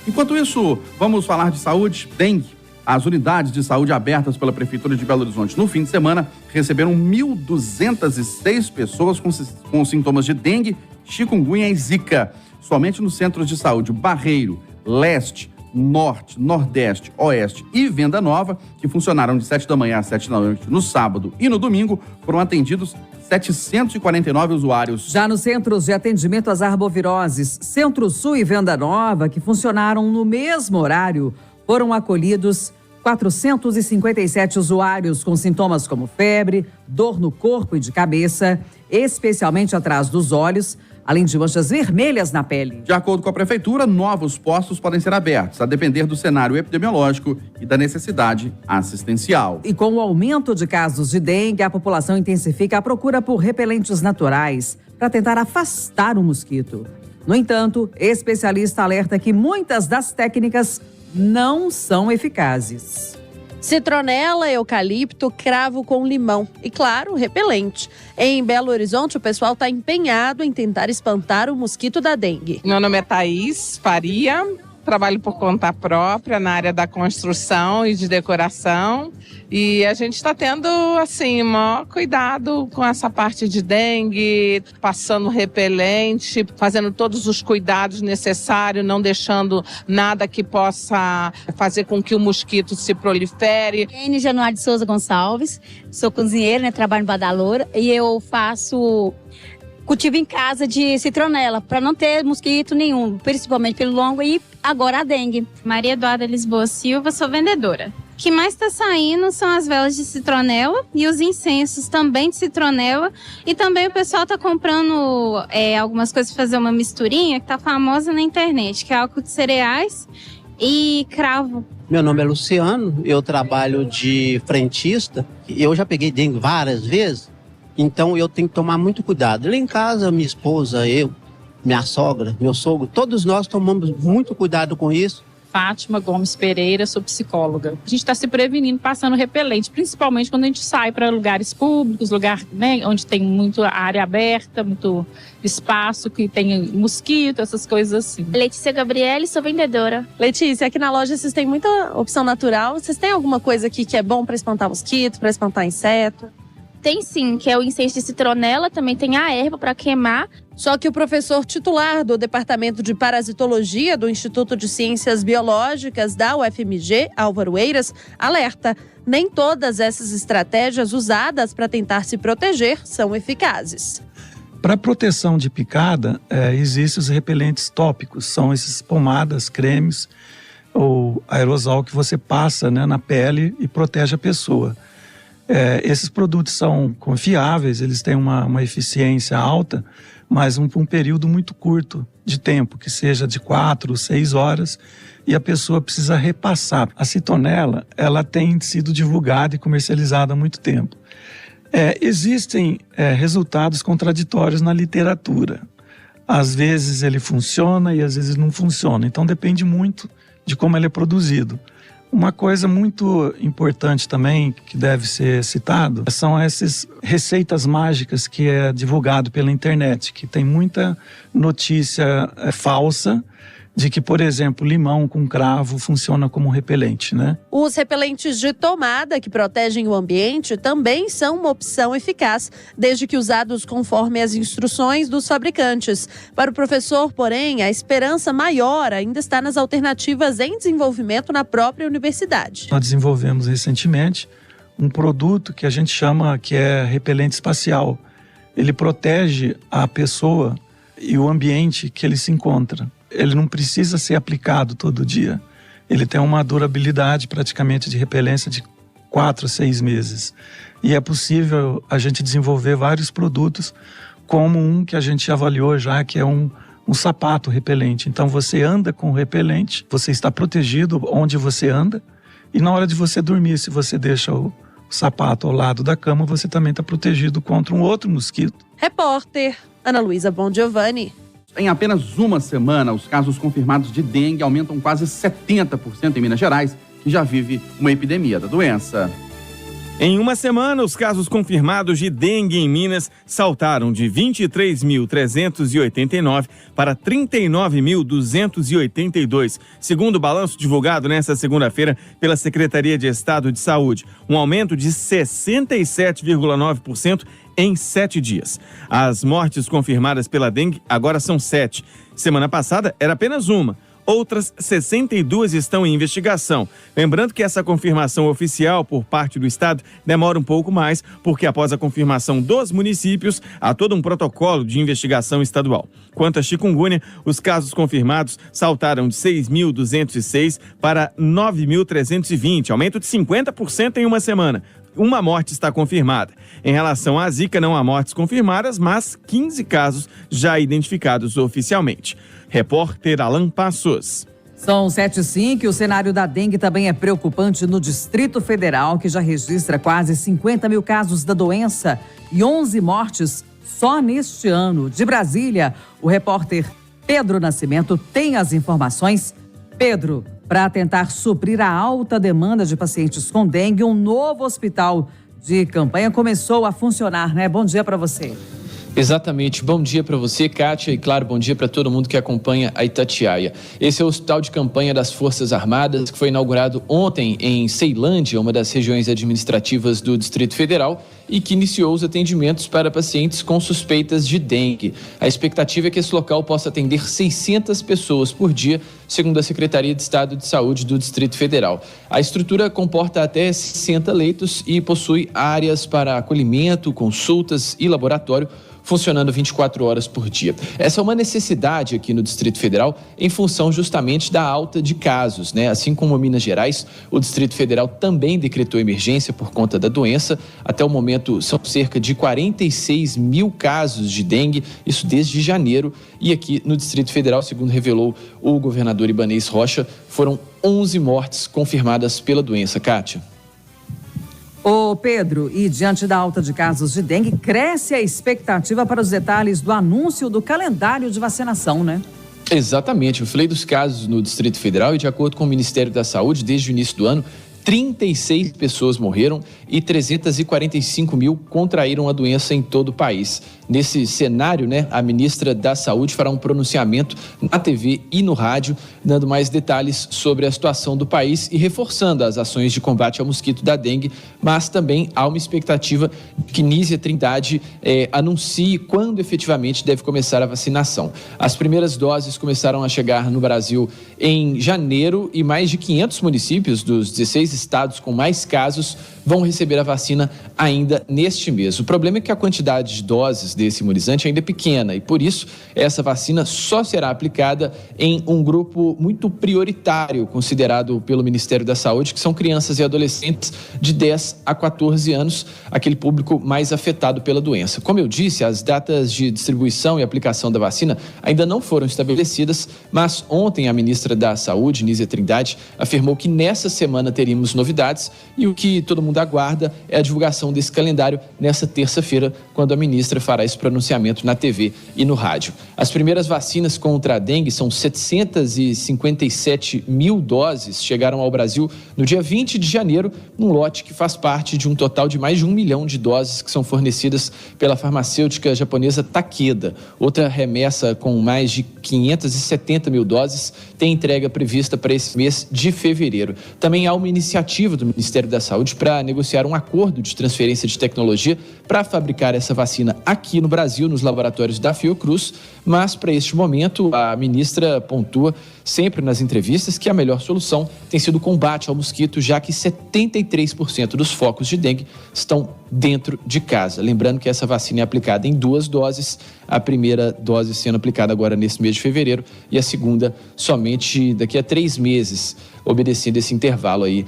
Enquanto isso, vamos falar de saúde, dengue. As unidades de saúde abertas pela Prefeitura de Belo Horizonte no fim de semana receberam 1.206 pessoas com sintomas de dengue, chikungunya e zika. Somente nos centros de saúde Barreiro, Leste, Norte, Nordeste, Oeste e Venda Nova, que funcionaram de 7 da manhã às 7 da noite no sábado e no domingo, foram atendidos 749 usuários. Já nos centros de atendimento às arboviroses, Centro-Sul e Venda Nova, que funcionaram no mesmo horário, foram acolhidos 457 usuários com sintomas como febre, dor no corpo e de cabeça, especialmente atrás dos olhos, além de manchas vermelhas na pele. De acordo com a Prefeitura, novos postos podem ser abertos, a depender do cenário epidemiológico e da necessidade assistencial. E com o aumento de casos de dengue, a população intensifica a procura por repelentes naturais para tentar afastar o mosquito. No entanto, especialista alerta que muitas das técnicas não são eficazes. Citronela, eucalipto, cravo com limão e, claro, repelente. Em Belo Horizonte, o pessoal está empenhado em tentar espantar o mosquito da dengue. Meu nome é Thaís Faria, trabalho por conta própria na área da construção e de decoração. E a gente está tendo, assim, maior cuidado com essa parte de dengue, passando repelente, fazendo todos os cuidados necessários, não deixando nada que possa fazer com que o mosquito se prolifere. Ene Januário de Souza Gonçalves, sou cozinheira, né, trabalho em Badaloura e eu faço cultivo em casa de citronela, para não ter mosquito nenhum, principalmente pelo longo e agora a dengue. Maria Eduarda Lisboa Silva, sou vendedora. O que mais está saindo são as velas de citronela e os incensos também de citronela. E também o pessoal está comprando algumas coisas para fazer uma misturinha que está famosa na internet, que é álcool de cereais e cravo. Meu nome é Luciano, eu trabalho de frentista. Eu já peguei dengue várias vezes, então eu tenho que tomar muito cuidado. Lá em casa, minha esposa, eu, minha sogra, meu sogro, todos nós tomamos muito cuidado com isso. Fátima Gomes Pereira, sou psicóloga. A gente está se prevenindo passando repelente, principalmente quando a gente sai para lugares públicos, né, onde tem muita área aberta, muito espaço, que tem mosquito, essas coisas assim. Letícia Gabriele, sou vendedora. Letícia, aqui na loja vocês têm muita opção natural. Vocês têm alguma coisa aqui que é bom para espantar mosquito, para espantar inseto? Tem sim, que é o incenso de citronela, também tem a erva para queimar. Só que o professor titular do Departamento de Parasitologia do Instituto de Ciências Biológicas da UFMG, Álvaro Eiras, alerta: nem todas essas estratégias usadas para tentar se proteger são eficazes. Para proteção de picada, existem os repelentes tópicos, são esses pomadas, cremes ou aerosol que você passa, né, na pele e protege a pessoa. Esses produtos são confiáveis, eles têm uma eficiência alta, mas um período muito curto de tempo, que seja de 4, 6 horas, e a pessoa precisa repassar. A citronela, ela tem sido divulgada e comercializada há muito tempo. Existem resultados contraditórios na literatura. Às vezes ele funciona e às vezes não funciona, então depende muito de como ele é produzido. Uma coisa muito importante também, que deve ser citado, são essas receitas mágicas que é divulgado pela internet, que tem muita notícia falsa de que, por exemplo, limão com cravo funciona como repelente, né? Os repelentes de tomada, que protegem o ambiente, também são uma opção eficaz, desde que usados conforme as instruções dos fabricantes. Para o professor, porém, a esperança maior ainda está nas alternativas em desenvolvimento na própria universidade. Nós desenvolvemos recentemente um produto que a gente chama que é repelente espacial. Ele protege a pessoa e o ambiente que ele se encontra. Ele não precisa ser aplicado todo dia. Ele tem uma durabilidade praticamente de repelência de 4 a 6 meses. E é possível a gente desenvolver vários produtos, como um que a gente avaliou já, que é um sapato repelente. Então você anda com repelente, você está protegido onde você anda, e na hora de você dormir, se você deixa o sapato ao lado da cama, você também está protegido contra um outro mosquito. Repórter Ana Luísa Bongiovanni. Em apenas uma semana, os casos confirmados de dengue aumentam quase 70% em Minas Gerais, que já vive uma epidemia da doença. Em uma semana, os casos confirmados de dengue em Minas saltaram de 23.389 para 39.282, segundo o balanço divulgado nesta segunda-feira pela Secretaria de Estado de Saúde, um aumento de 67,9% em 7 dias. As mortes confirmadas pela dengue agora são 7. Semana passada era apenas uma. Outras 62 estão em investigação. Lembrando que essa confirmação oficial por parte do Estado demora um pouco mais, porque após a confirmação dos municípios, há todo um protocolo de investigação estadual. Quanto à chikungunya, os casos confirmados saltaram de 6.206 para 9.320, aumento de 50% em uma semana. Uma morte está confirmada. Em relação à Zika, não há mortes confirmadas, mas 15 casos já identificados oficialmente. Repórter Alan Passos. São 7h05 e o cenário da dengue também é preocupante no Distrito Federal, que já registra quase 50 mil casos da doença e 11 mortes só neste ano. De Brasília, o repórter Pedro Nascimento tem as informações. Pedro, para tentar suprir a alta demanda de pacientes com dengue, um novo hospital de campanha começou a funcionar, né? Bom dia para você. Exatamente. Bom dia para você, Kátia, e claro, bom dia para todo mundo que acompanha a Itatiaia. Esse é o Hospital de Campanha das Forças Armadas, que foi inaugurado ontem em Ceilândia, uma das regiões administrativas do Distrito Federal, e que iniciou os atendimentos para pacientes com suspeitas de dengue. A expectativa é que esse local possa atender 600 pessoas por dia, segundo a Secretaria de Estado de Saúde do Distrito Federal. A estrutura comporta até 60 leitos e possui áreas para acolhimento, consultas e laboratório, funcionando 24 horas por dia. Essa é uma necessidade aqui no Distrito Federal em função justamente da alta de casos, né? Assim como Minas Gerais, o Distrito Federal também decretou emergência por conta da doença. Até o momento são cerca de 46 mil casos de dengue, isso desde janeiro. E aqui no Distrito Federal, segundo revelou o governador Ibanez Rocha, foram 11 mortes confirmadas pela doença. Kátia. Ô Pedro, e diante da alta de casos de dengue, cresce a expectativa para os detalhes do anúncio do calendário de vacinação, né? Exatamente, eu falei dos casos no Distrito Federal e de acordo com o Ministério da Saúde, desde o início do ano, 36 pessoas morreram e 345 mil contraíram a doença em todo o país. Nesse cenário, né, a ministra da Saúde fará um pronunciamento na TV e no rádio, dando mais detalhes sobre a situação do país e reforçando as ações de combate ao mosquito da dengue, mas também há uma expectativa de que Nízia Trindade anuncie quando efetivamente deve começar a vacinação. As primeiras doses começaram a chegar no Brasil em janeiro e mais de 500 municípios dos 16 estados com mais casos vão receber a vacina ainda neste mês. O problema é que a quantidade de doses desse imunizante ainda é pequena e, por isso, essa vacina só será aplicada em um grupo muito prioritário, considerado pelo Ministério da Saúde, que são crianças e adolescentes de 10 a 14 anos, aquele público mais afetado pela doença. Como eu disse, as datas de distribuição e aplicação da vacina ainda não foram estabelecidas, mas ontem a ministra da Saúde, Nízia Trindade, afirmou que nessa semana teríamos novidades e o que todo mundo aguarda é a divulgação desse calendário nessa terça-feira, quando a ministra fará esse pronunciamento na TV e no rádio. As primeiras vacinas contra a dengue são 757 mil doses, chegaram ao Brasil no dia 20 de janeiro, num lote que faz parte de um total de mais de 1 milhão de doses que são fornecidas pela farmacêutica japonesa Takeda. Outra remessa com mais de 570 mil doses tem entrega prevista para esse mês de fevereiro. Também há uma iniciativa do Ministério da Saúde para negociar um acordo de transferência de tecnologia para fabricar essa vacina aqui no Brasil, nos laboratórios da Fiocruz, mas para este momento a ministra pontua sempre nas entrevistas que a melhor solução tem sido o combate ao mosquito, já que 73% dos focos de dengue estão dentro de casa. Lembrando que essa vacina é aplicada em 2 doses, a primeira dose sendo aplicada agora nesse mês de fevereiro e a segunda somente daqui a 3 meses, obedecendo esse intervalo aí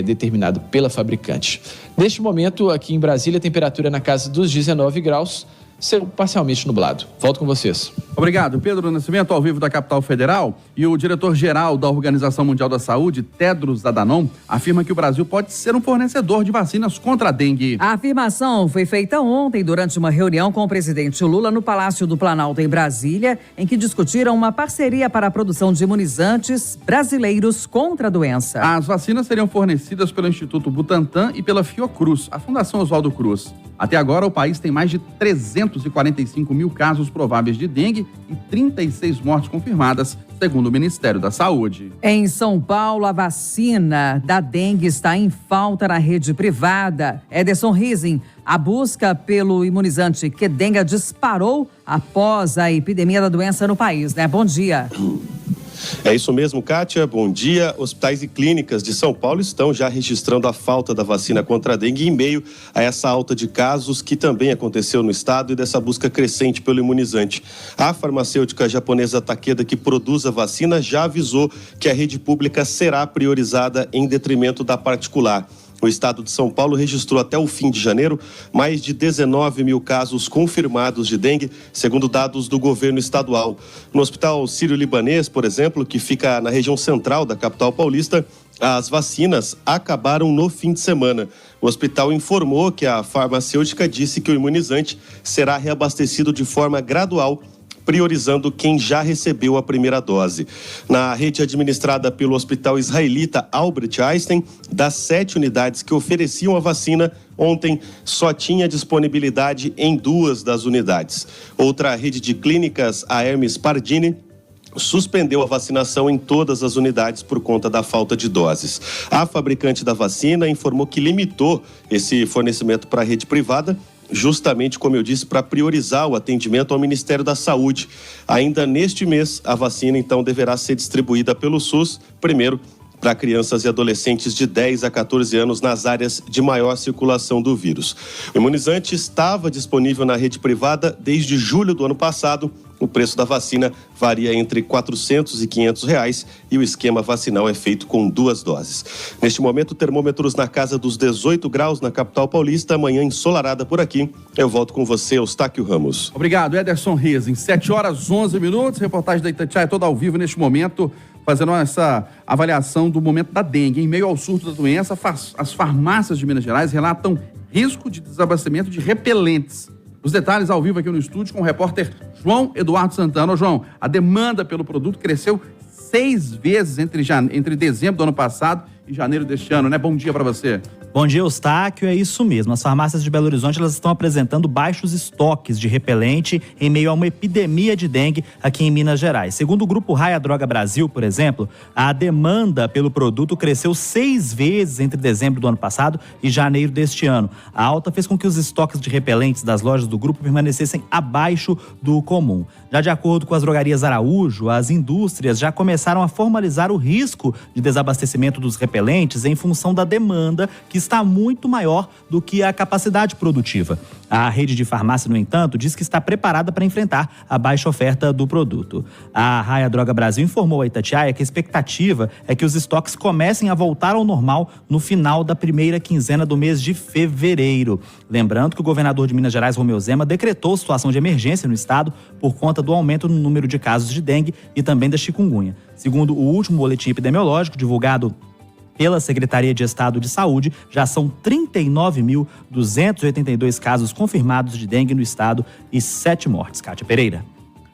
determinado pela fabricante. Neste momento, aqui em Brasília, a temperatura na casa dos 19 graus. céu parcialmente nublado. Volto com vocês. Obrigado, Pedro Nascimento, ao vivo da Capital Federal. E o diretor-geral da Organização Mundial da Saúde, Tedros Adhanom, afirma que o Brasil pode ser um fornecedor de vacinas contra a dengue. A afirmação foi feita ontem durante uma reunião com o presidente Lula no Palácio do Planalto, em Brasília, em que discutiram uma parceria para a produção de imunizantes brasileiros contra a doença. As vacinas seriam fornecidas pelo Instituto Butantan e pela Fiocruz, a Fundação Oswaldo Cruz. Até agora, o país tem mais de 345 mil casos prováveis de dengue e 36 mortes confirmadas, segundo o Ministério da Saúde. Em São Paulo, a vacina da dengue está em falta na rede privada. Ederson Rising, a busca pelo imunizante Qdenga disparou após a epidemia da doença no país, né? Bom dia. É isso mesmo, Kátia. Bom dia. Hospitais e clínicas de São Paulo estão já registrando a falta da vacina contra a dengue em meio a essa alta de casos que também aconteceu no estado e dessa busca crescente pelo imunizante. A farmacêutica japonesa Takeda, que produz a vacina, já avisou que a rede pública será priorizada em detrimento da particular. O estado de São Paulo registrou até o fim de janeiro mais de 19 mil casos confirmados de dengue, segundo dados do governo estadual. No Hospital Sírio-Libanês, por exemplo, que fica na região central da capital paulista, as vacinas acabaram no fim de semana. O hospital informou que a farmacêutica disse que o imunizante será reabastecido de forma gradual, priorizando quem já recebeu a primeira dose. Na rede administrada pelo Hospital Israelita Albert Einstein, das 7 unidades que ofereciam a vacina, ontem só tinha disponibilidade em 2 das unidades. Outra rede de clínicas, a Hermes Pardini, suspendeu a vacinação em todas as unidades por conta da falta de doses. A fabricante da vacina informou que limitou esse fornecimento para a rede privada, justamente, como eu disse, para priorizar o atendimento ao Ministério da Saúde. Ainda neste mês, a vacina, então, deverá ser distribuída pelo SUS, primeiro para crianças e adolescentes de 10 a 14 anos nas áreas de maior circulação do vírus. O imunizante estava disponível na rede privada desde julho do ano passado. O preço da vacina varia entre R$ 400 e R$ 500 e o esquema vacinal é feito com 2 doses. Neste momento, termômetros na casa dos 18 graus na capital paulista, amanhã ensolarada por aqui. Eu volto com você, Eustáquio Ramos. Obrigado, Ederson Rising. 7h11, reportagem da Itatiaia toda ao vivo neste momento, fazendo essa avaliação do momento da dengue. Em meio ao surto da doença, as farmácias de Minas Gerais relatam risco de desabastecimento de repelentes. Os detalhes ao vivo aqui no estúdio com o repórter João Eduardo Santana. Ô, João, a demanda pelo produto cresceu 6 vezes entre dezembro do ano passado e janeiro deste ano, né? Bom dia para você. Bom dia, Eustáquio. É isso mesmo. As farmácias de Belo Horizonte elas estão apresentando baixos estoques de repelente em meio a uma epidemia de dengue aqui em Minas Gerais. Segundo o grupo Raia Droga Brasil, por exemplo, a demanda pelo produto cresceu 6 vezes entre dezembro do ano passado e janeiro deste ano. A alta fez com que os estoques de repelentes das lojas do grupo permanecessem abaixo do comum. Já de acordo com as drogarias Araújo, as indústrias já começaram a formalizar o risco de desabastecimento dos repelentes em função da demanda, que está muito maior do que a capacidade produtiva. A rede de farmácia, no entanto, diz que está preparada para enfrentar a baixa oferta do produto. A Raia Droga Brasil informou a Itatiaia que a expectativa é que os estoques comecem a voltar ao normal no final da primeira quinzena do mês de fevereiro. Lembrando que o governador de Minas Gerais, Romeu Zema, decretou situação de emergência no estado por conta do aumento no número de casos de dengue e também da chikungunya. Segundo o último boletim epidemiológico divulgado pela Secretaria de Estado de Saúde, já são 39.282 casos confirmados de dengue no estado e 7 mortes. Kátia Pereira.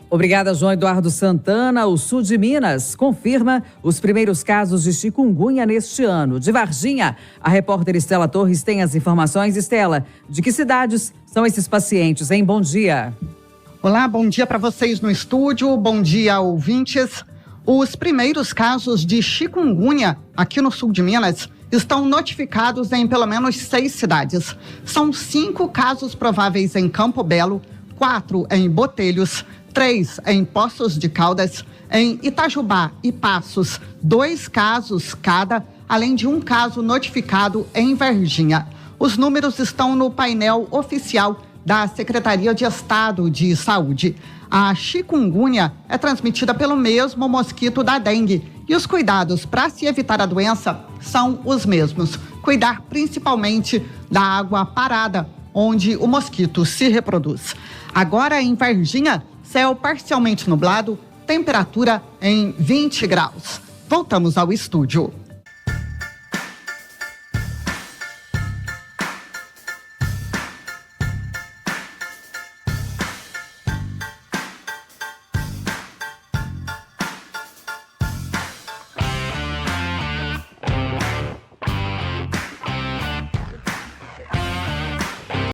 Obrigada, João Eduardo Santana. O sul de Minas confirma os primeiros casos de chikungunya neste ano. De Varginha, a repórter Estela Torres tem as informações. Estela, de que cidades são esses pacientes, hein? Bom dia. Olá, bom dia para vocês no estúdio, bom dia, ouvintes. Os primeiros casos de chikungunya aqui no sul de Minas estão notificados em pelo menos 6 cidades. São 5 casos prováveis em Campo Belo, 4 em Botelhos, 3 em Poços de Caldas, em Itajubá e Passos, 2 casos cada, além de 1 caso notificado em Varginha. Os números estão no painel oficial da Secretaria de Estado de Saúde. A chikungunya é transmitida pelo mesmo mosquito da dengue e os cuidados para se evitar a doença são os mesmos. Cuidar principalmente da água parada, onde o mosquito se reproduz. Agora em Varginha, céu parcialmente nublado, temperatura em 20 graus. Voltamos ao estúdio.